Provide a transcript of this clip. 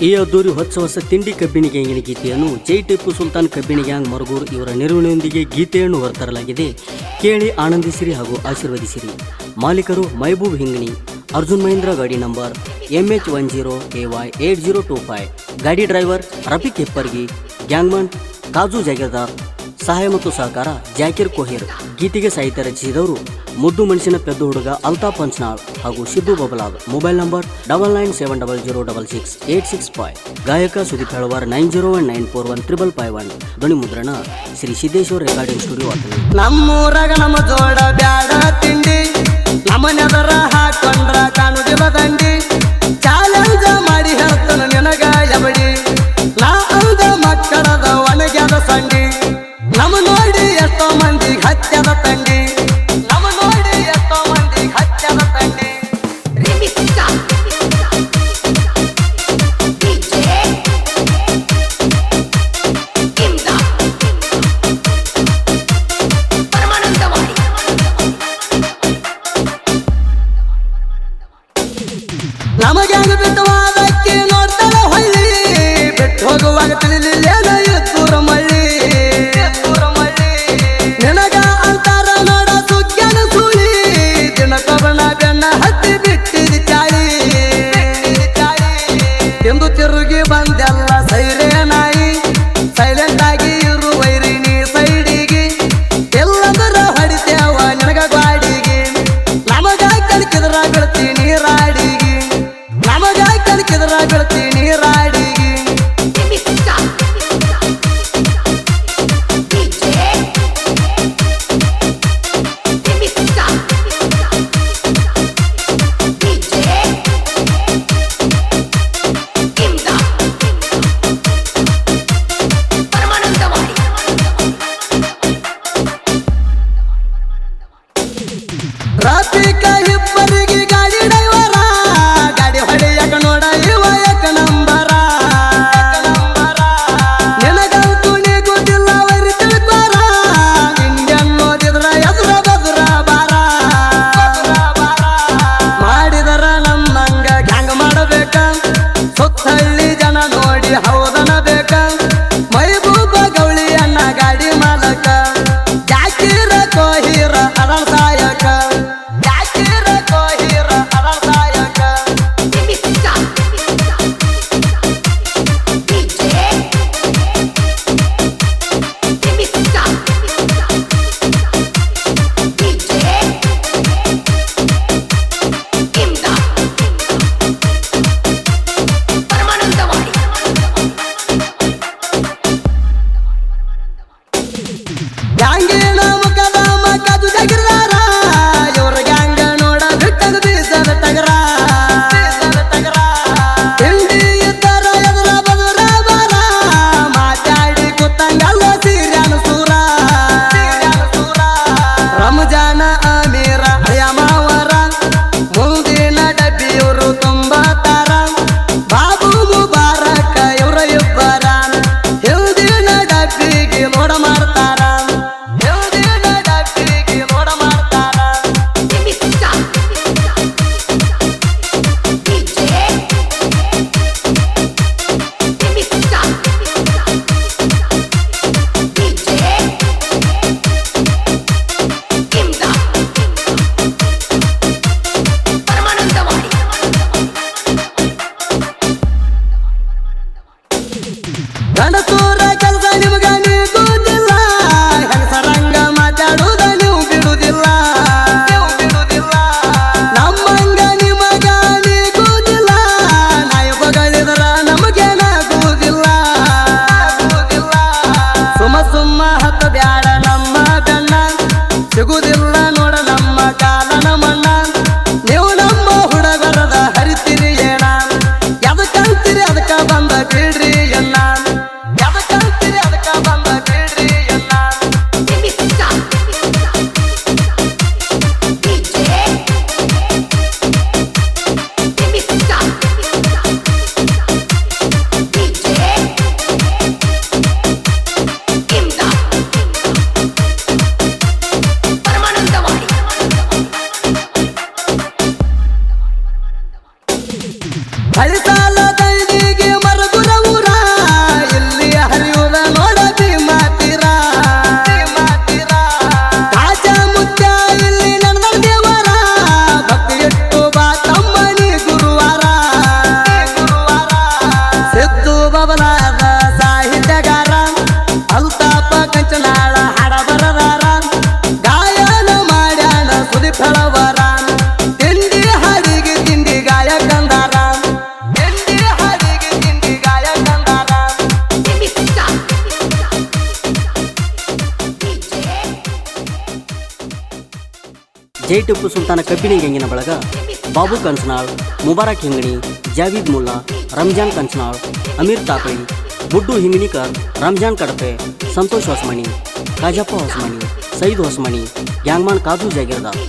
ಈ ಅದ್ದೂರಿ ಹೊಸ ತಿಂಡಿ ಕಬ್ಬಿಣಿ ಗ್ಯಾಂಗಿನ ಗೀತೆಯನ್ನು ಜೈ ಟಿಪ್ಪು ಸುಲ್ತಾನ್ ಕಬ್ಬಿಣಿ ಗ್ಯಾಂಗ್ ಮರಗೂರು ಇವರ ನೆರವಿನೊಂದಿಗೆ ಗೀತೆಯನ್ನು ಹೊರತರಲಾಗಿದೆ. ಕೇಳಿ ಆನಂದಿಸಿರಿ ಹಾಗೂ ಆಶೀರ್ವದಿಸಿರಿ. ಮಾಲೀಕರು ಮೈಬೂಬ್ ಹಿಂಗಣಿ, ಅರ್ಜುನ್ ಮಹೀಂದ್ರ, ಗಾಡಿ ನಂಬರ್ MH10AY8025. ಗಾಡಿ ಡ್ರೈವರ್ ರಫೀಕ್ ಹೆಪ್ಪರ್ಗಿ, ಗ್ಯಾಂಗ್ಮನ್ ಕಾಜು ಜಾಗೀರ್ದಾರ್. ಸಹಾಯ ಮತ್ತು ಸಹಕಾರ ಜಾಕಿರ್ ಕೋಹಿರ್. ಗೀತೆಗೆ ಸಾಹಿತ್ಯ ರಚಿಸಿದವರು ಮುದ್ದು ಮನುಷ್ಯನ ಪೆದ್ದು ಹುಡುಗ ಅಲ್ತಾಫ್ ಪಂಚ್ನಾಳ್ ಹಾಗೂ ಸಿದ್ದು ಬಬಲಾದ್. Mobile number 9970068665. ಗಾಯಕ ಸುದೀಪ್ ಹೆಳವಾರ್ 9019415551. ಧ್ವನಿ ಮುದ್ರಣ ಶ್ರೀ ಸಿದ್ದೇಶ್ವರ್ ರೆಕಾರ್ಡಿಂಗ್ ಸ್ಟುಡಿಯೋ. ನಮ್ಮೂರಾಗ ನಮ್ಮ ಜೋಡ ಬ್ಯಾಡ ತಿಂಡಿ, ನಮ್ಮನೆದರ ಹಾಕೊಂಡ್ರ ಕಾಣುದಿಲ್ಲ ದಂಡಿ. ಚಾಲೆಂಜ ಮಾಡಿ ಹೇಳ್ತಾನ ನಿನಗ ಎಬಡಿ, ನಾ ಅಂದ ಮಕ್ಕಳದ ಒಣಗ್ಯಾದ ಸಂಡಿ. ನಮ್ಮ ನೋಡಿ ಎಷ್ಟೋ ಮಂದಿಗೆ ಹತ್ಯದ ತಂಡಿ, ನಮ್ಮ ನೋಡಿ ಎಷ್ಟೋ ಮಂದಿಗೆ ಹತ್ಯದ ತಂಡಿ. ನಮಗೆ ಹಂಗ ಬಿಟ್ಟು ಅದಕ್ಕೆ ನೋಡ್ತಾಳ ಹೊಳ್ಳಿ, ಬಿಟ್ಟು ಹೋಗುವಾಗ ತಿಳಿಲಿಲ್ಲ ಎತ್ತೂರ ಮಳ್ಳಿ. ನಿನಗ ಅಂತಾರ ನೋಡ ಸುಗ್ಗನ ಸುಳಿ, ದಿನ ಕಬಣ ಬೆನ್ನ ಹತ್ತಿ ಬಿಟ್ಟಿದ ಚಾಳಿ. ಎಂದು ತಿರುಗಿ ಬಂದೆಲ್ಲ ಸೈರೇ ನಾಯಿ, ಸೈಲೆಂಟ್ ಆಗಿ ಇರು ವೈರಿನಿ ಸೈಡಿಗೆ. ಎಲ್ಲದರ ಹೊಡಿತೇವ ನಿನಗ ಗಾಡಿಗೆ, ನಮಗ ಕಲಿಕಿದ್ರ ಬೀಳ್ತೀನಿ ರಾಡಿಗೆ, ನಮಗ ಕಲಿಕಿದ್ರ ಬೀಳ್ತೀನಿ ರಾಡಿಗೆ. ರಾತ್ರಿಕ ಇಬ್ಬರಿಗೆ ಗಾಡಿ ಡ್ರೈವರ, ಗಾಡಿ ಹೊಡೆಯಕ ನೋಡ ಇವ ಯಾಕ ನಂಬರ. ನಿನಗಂತೂ ನೀಗುದಿಲ್ಲ ವರಿ ತಿಳ್ಕೋರ, ಇಂಜನ್ ನೋಡಿದ್ರ ಎದುರ ಬದುರ ಬಾರ. ಮಾಡಿದರ ನಮ್ಮಂಗ ಗ್ಯಾಂಗ್ ಮಾಡಬೇಕ, ಸುತ್ತಹಳ್ಳಿ ಜನ ನೋಡಿ ಹೌದನ ಬೇಕ. ಮೈಬೂಬ ಗೌಳಿ ಅಣ್ಣ ಗಾಡಿ ಮಾಲಕ, ಜಾಕಿರ ಕೋಹಿರ ಅದರ ಸಾಯಕ. ಜಾಕಿರ ಕೋಹಿರ ಅದರ ಸಾಯಕ. ಗ್ಯಾಂಗಿನ ಮುಖದ ಮಕ್ಕದು ಜಗಿರ್ದಾರ, ಇವ್ರ ಗ್ಯಾಂಗ ನೋಡ ಬಿಟ್ಟದ ಬೀಸದ ಟಗರ. ತಿಂಡಿ ಇದ್ದರ ಎದುರ ಬದುರ ಬಾರ, ಮಾತಾಡಿ ಕೂತಂಗಲ್ಲ ಸೀರ್ಯಾನ ಸೂರ. ರಂಜಾನ ಅಮೀರ ಅಯಮಾವರ, ಮುಂದಿನ ಡಬ್ಬಿ ಇವರು ತುಂಬತಾರ. ಬಾಬು ಮುಬಾರಕ ಇವ್ರ ಇಬ್ಬರ, ಹಿಂದಿನ ಡಬ್ಬಿಗೆ ನೋಡ ಮಾಡ್ತಾರ, ಹಿಂದಿನ ಡಬ್ಬಿಗೆ ನೋಡ ಮಾಡ್ತಾರ. ಗಂಡಸೂರ ಕೆಲಸ ನಿಮಗ ನೀಗುದಿಲ್ಲ, ಹೆಂಗಸರಂಗ ಮಾತಾಡುದ ನೀವು ಬಿಡುದಿಲ್ಲ. ನಮ್ಮಂಗ ನಿಮಗ ನೀಗುದಿಲ್ಲ, ನಾಯಿ ಬಗಳಿದ್ರ ನಮಗೇನಾಗುವುದಿಲ್ಲ. ಸುಮ್ಮ ಸುಮ್ಮ ಹತ್ತ ಬ್ಯಾಡ ನಮ್ಮ ಬೆನ್ನ, ಸಿಗುದಿಲ್ಲ ನೋಡ ನಮ್ಮ ಕಾಲನ ಮಣ್ಣ. ನೀವು ನಮ್ಮ ಹುಡುಗರದ ಹರಿತಿರಿ ಏನ, ಎದಕ್ಕಂತೀರಿ ಅದಕ್ಕ ಬಂದ ಬಿಡ್ರಿ ಎನ್ನ, ಎದಕ್ಕಂತೀರಿ ಅದಕ್ಕ ಬಂದ ಬಿಡ್ರಿ ಎನ್ನ. ಹಳಿ ಸಾಲ ದೈದಿಗೆ ಮರ ಜೈ ಟಿಪ್ಪು ಸುಲ್ತಾನ ಕಬ್ಬಿಣಿ ಗ್ಯಾಂಗಿನ ಬಳಗ ಬಾಬು ಕನ್ಸನಾಳ್, ಮುಬಾರಕ್ ಹಿಂಗಣಿ, ಜಾವೀದ್ ಮುಲ್ಲಾ, ರಂಜಾನ್ ಕನ್ಸನಾಳ್, ಅಮೀರ್ ತಾಕಳಿ, ಬುಡ್ಡು ಹಿಂಗಣಿಕರ್, ರಂಜಾನ್ ಕಡಪೆ, ಸಂತೋಷ್ ಹೊಸಮಣಿ, ಕಾಜಪ್ಪ ಹೊಸಮಣಿ, ಸईद ಹೊಸಮಣಿ, ಗ್ಯಾಂಗ್ಮನ್ ಕಾಜು ಜಾಗೀರ್ದಾರ್